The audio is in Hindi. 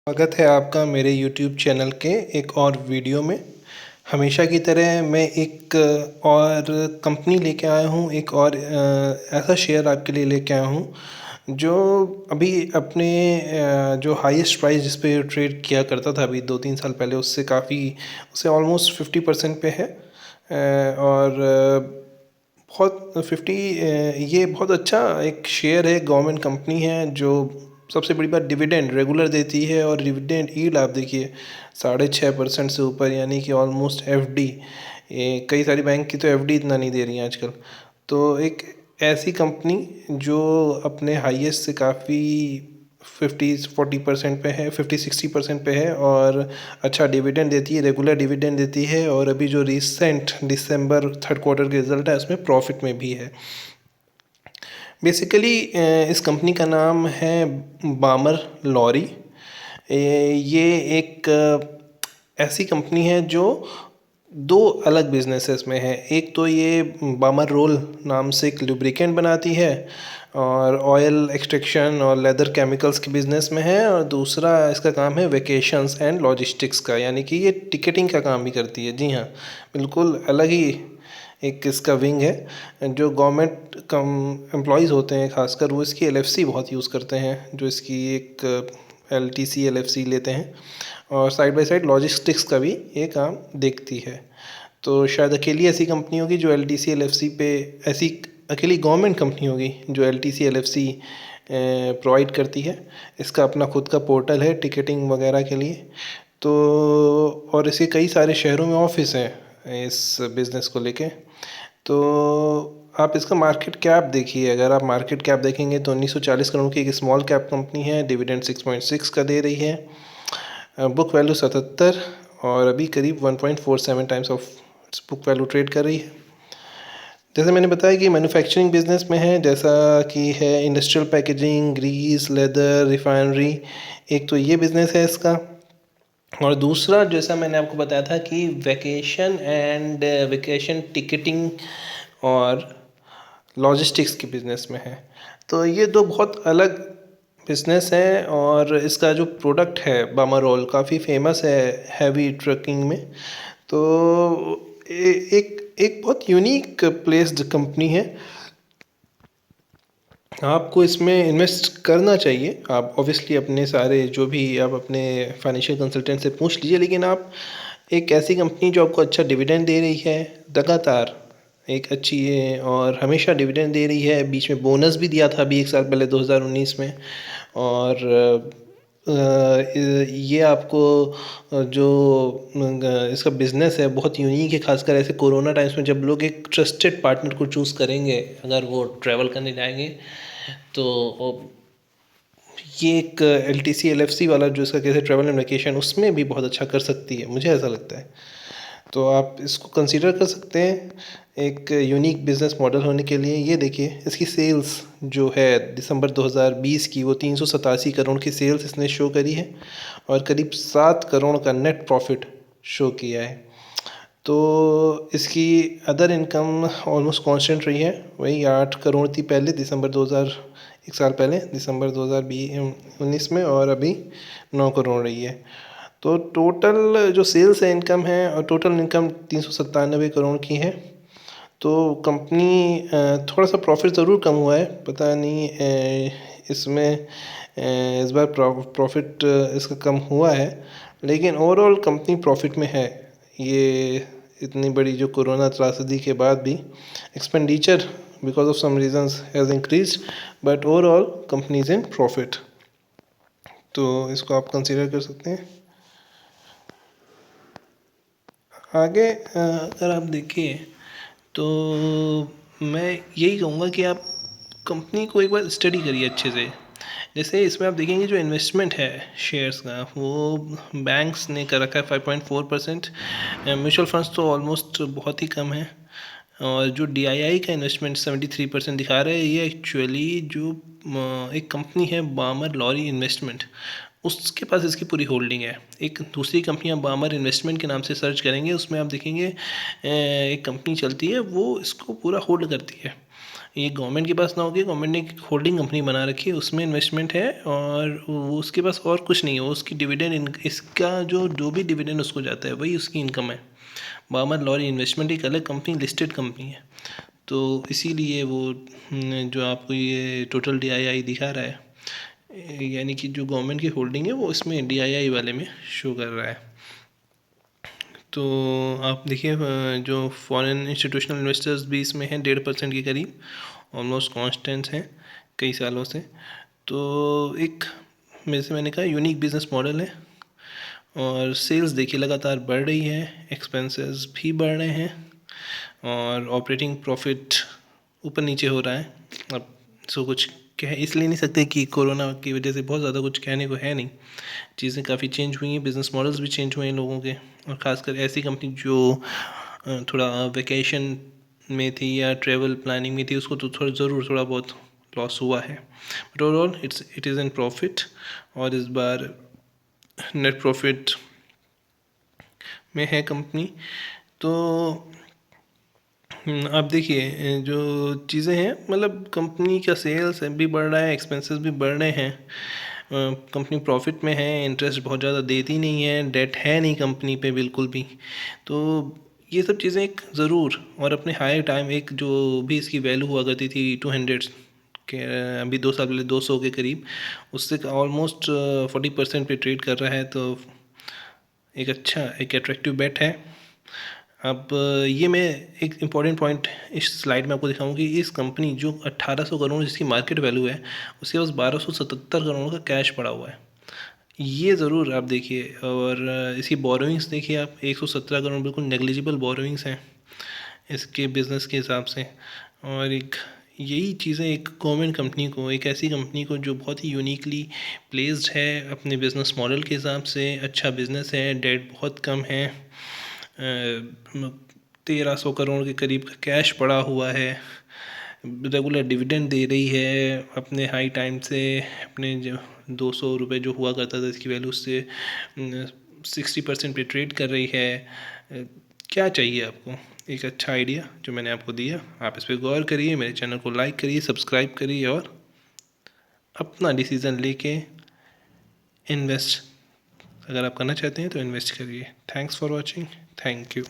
स्वागत है आपका मेरे YouTube चैनल के एक और वीडियो में। हमेशा की तरह मैं एक और कंपनी लेके आया हूँ, एक और ऐसा शेयर आपके लिए लेके आया हूँ जो अभी अपने जो हाईएस्ट प्राइस जिस पे ट्रेड किया करता था अभी 2-3 साल पहले उससे ऑलमोस्ट 50% पे है। और बहुत 50 ये बहुत अच्छा एक शेयर है, गवर्नमेंट कंपनी है जो सबसे बड़ी बात डिविडेंड रेगुलर देती है। और डिविडेंड यील्ड आप देखिए 6.5% से ऊपर, यानी कि ऑलमोस्ट एफडी। कई सारी बैंक की तो एफडी इतना नहीं दे रही हैं आजकल। तो एक ऐसी कंपनी जो अपने हाईएस्ट से काफ़ी 50-40% पे है, 50-60% पे है और अच्छा डिविडेंड देती है, रेगुलर डिविडेंड देती है। और अभी जो रिसेंट दिसंबर थर्ड क्वार्टर के रिज़ल्ट है उसमें प्रॉफिट में भी है। बेसिकली इस कंपनी का नाम है बामर लॉरी। ये एक ऐसी कंपनी है जो दो अलग बिजनेसेस में है। एक तो ये बामर रोल नाम से एक लुब्रिकेंट बनाती है और ऑयल एक्सट्रैक्शन और लेदर केमिकल्स के बिज़नेस में है। और दूसरा इसका काम है वेकेशंस एंड लॉजिस्टिक्स का, यानी कि ये टिकटिंग का काम भी करती है। जी हाँ, बिल्कुल अलग ही एक इसका विंग है। जो गवर्नमेंट कम एम्प्लॉयज़ होते हैं खासकर, वो इसकी एलएफसी बहुत यूज़ करते हैं, जो इसकी एक एलटीसी एलएफसी लेते हैं। और साइड बाय साइड लॉजिस्टिक्स का भी ये काम देखती है। तो शायद अकेली ऐसी कंपनी होगी जो एलटीसी एलएफसी पे, ऐसी अकेली गवर्नमेंट कंपनी होगी जो एलटीसी एलएफसी प्रोवाइड करती है। इसका अपना खुद का पोर्टल है टिकटिंग वगैरह के लिए। तो और इसके कई सारे शहरों में ऑफिस हैं इस बिज़नेस को लेके। तो आप इसका मार्केट कैप देखिए, अगर आप मार्केट कैप देखेंगे तो 1940 करोड़ की एक स्मॉल कैप कंपनी है, डिविडेंड 6.6 का दे रही है, बुक वैल्यू 77 और अभी करीब 1.47 times of book value trade कर रही है। जैसे मैंने बताया कि मैन्युफैक्चरिंग बिजनेस में है, जैसा कि है industrial packaging, grease, leather, refinery. एक तो ये बिज़नेस है इसका। और दूसरा जैसा मैंने आपको बताया था कि वेकेशन टिकटिंग और लॉजिस्टिक्स के बिज़नेस में है। तो ये दो बहुत अलग बिज़नेस है। और इसका जो प्रोडक्ट है बामारोल काफ़ी फेमस है हैवी ट्रकिंग में। तो एक एक बहुत यूनिक प्लेस्ड कंपनी है। आपको इसमें इन्वेस्ट करना चाहिए। आप ऑब्वियसली अपने सारे जो भी आप अपने फाइनेंशियल कंसल्टेंट से पूछ लीजिए, लेकिन आप एक ऐसी कंपनी जो आपको अच्छा डिविडेंड दे रही है लगातार, एक अच्छी है और हमेशा डिविडेंड दे रही है, बीच में बोनस भी दिया था अभी 1 साल पहले 2019 में। और ये आपको जो इसका बिज़नेस है बहुत यूनिक है, खासकर ऐसे कोरोना टाइम्स में जब लोग एक ट्रस्टेड पार्टनर को चूज़ करेंगे अगर वो ट्रैवल करने जाएंगे। तो ये एक एलटीसी एलएफसी वाला जो इसका केस है ट्रैवल एंड वेकेशन, उसमें भी बहुत अच्छा कर सकती है, मुझे ऐसा लगता है। तो आप इसको कंसीडर कर सकते हैं एक यूनिक बिज़नेस मॉडल होने के लिए। ये देखिए इसकी सेल्स जो है दिसंबर 2020 की, वो 387 करोड़ की सेल्स इसने शो करी है और करीब 7 करोड़ का नेट प्रॉफिट शो किया है। तो इसकी अदर इनकम ऑलमोस्ट कांस्टेंट रही है, वही 8 करोड़ थी पहले दिसंबर 2000, 1 साल पहले दिसंबर 2019 में, और अभी 9 करोड़ रही है। तो टोटल जो सेल्स है इनकम है, और टोटल इनकम 397 करोड़ की है। तो कंपनी थोड़ा सा प्रॉफिट ज़रूर कम हुआ है, पता नहीं इसमें इस बार प्रॉफिट इसका कम हुआ है, लेकिन ओवरऑल कंपनी प्रॉफिट में है। ये इतनी बड़ी जो कोरोना त्रासदी के बाद भी expenditure because of some reasons has increased, but overall company is in profit. तो इसको आप कंसीडर कर सकते हैं। आगे अगर आप देखिए तो मैं यही कहूँगा कि आप कंपनी को एक बार स्टडी करिए अच्छे से। जैसे इसमें आप देखेंगे जो इन्वेस्टमेंट है शेयर्स का, वो बैंक्स ने कर रखा है 5.4%। म्यूचुअल फंड्स तो ऑलमोस्ट बहुत ही कम है। और जो DII का इन्वेस्टमेंट 73% दिखा रहा है, ये एक्चुअली जो एक कंपनी है बामर लॉरी इन्वेस्टमेंट, उसके पास इसकी पूरी होल्डिंग है। एक दूसरी कंपनियां बामर इन्वेस्टमेंट के नाम से सर्च करेंगे, उसमें आप देखेंगे एक कंपनी चलती है वो इसको पूरा होल्ड करती है। ये गवर्नमेंट के पास ना होगी, गवर्नमेंट ने एक होल्डिंग कंपनी बना रखी है, उसमें इन्वेस्टमेंट है और वो उसके पास और कुछ नहीं है। उसकी डिविडेंड, इसका जो भी डिविडेंड उसको जाता है वही उसकी इनकम है। बामर लॉरी इन्वेस्टमेंट एक अलग कंपनी, लिस्टेड कंपनी है, तो इसीलिए वो जो आपको ये टोटल DII दिखा रहा है, यानी कि जो गवर्नमेंट की होल्डिंग है वो इसमें DII वाले में शो कर रहा है। तो आप देखिए जो फॉरेन इंस्टीट्यूशनल इन्वेस्टर्स भी इसमें हैं 1.5% के करीब, ऑलमोस्ट कांस्टेंट हैं कई सालों से। तो एक मैंने कहा यूनिक बिजनेस मॉडल है, और सेल्स देखिए लगातार बढ़ रही है, एक्सपेंसेस भी बढ़ रहे हैं, और ऑपरेटिंग प्रॉफिट ऊपर नीचे हो रहा है। अब इसको कुछ कह इसलिए नहीं सकते कि कोरोना की वजह से बहुत ज़्यादा कुछ कहने को है नहीं, चीज़ें काफ़ी चेंज हुई हैं, बिज़नेस मॉडल्स भी चेंज हुए हैं लोगों के, और ख़ासकर ऐसी कंपनी जो थोड़ा वेकेशन में थी या ट्रैवल प्लानिंग में थी, उसको तो थोड़ा बहुत लॉस हुआ है, but overall it is in profit, और इस बार नेट प्रॉफिट में है कंपनी। तो आप देखिए जो चीज़ें हैं, मतलब कंपनी का सेल्स भी बढ़ रहा है, एक्सपेंसेस भी बढ़ रहे हैं, कंपनी प्रॉफिट में है, इंटरेस्ट बहुत ज़्यादा देती नहीं है, डेट है नहीं कंपनी पे बिल्कुल भी। तो ये सब चीज़ें एक ज़रूर, और अपने हाई टाइम एक जो भी इसकी वैल्यू हुआ करती थी 200 के, अभी 2 साल पहले 200 के करीब, उससे ऑलमोस्ट 40% पे ट्रेड कर रहा है, तो एक अच्छा एक अट्रैक्टिव बेट है। अब ये मैं एक इम्पॉर्टेंट पॉइंट इस स्लाइड में आपको दिखाऊं कि इस कंपनी जो 1800 करोड़ जिसकी मार्केट वैल्यू है, उसके पास 1277 करोड़ का कैश पड़ा हुआ है, ये ज़रूर आप देखिए। और इसकी बोरोइंग्स देखिए आप, 117 करोड़ बिल्कुल नेग्लिजिबल बोरोइंग्स हैं इसके बिज़नेस के हिसाब से। और एक यही चीज़ें एक गवर्नमेंट कंपनी को, एक ऐसी कंपनी को जो बहुत ही यूनिकली प्लेस्ड है अपने बिज़नेस मॉडल के हिसाब से, अच्छा बिज़नेस है, डेट बहुत कम है, 1300 करोड़ के करीब का कैश पड़ा हुआ है, रेगुलर डिविडेंड दे रही है अपने हाई टाइम से, अपने जो 200 रुपये जो हुआ करता था इसकी वैल्यू से 60% पे ट्रेड कर रही है। क्या चाहिए आपको? एक अच्छा आइडिया जो मैंने आपको दिया, आप इस पर गौर करिए, मेरे चैनल को लाइक करिए, सब्सक्राइब करिए, और अपना डिसीज़न लेके इन्वेस्ट अगर आप करना चाहते हैं तो इन्वेस्ट करिए। Thanks for watching, thank you.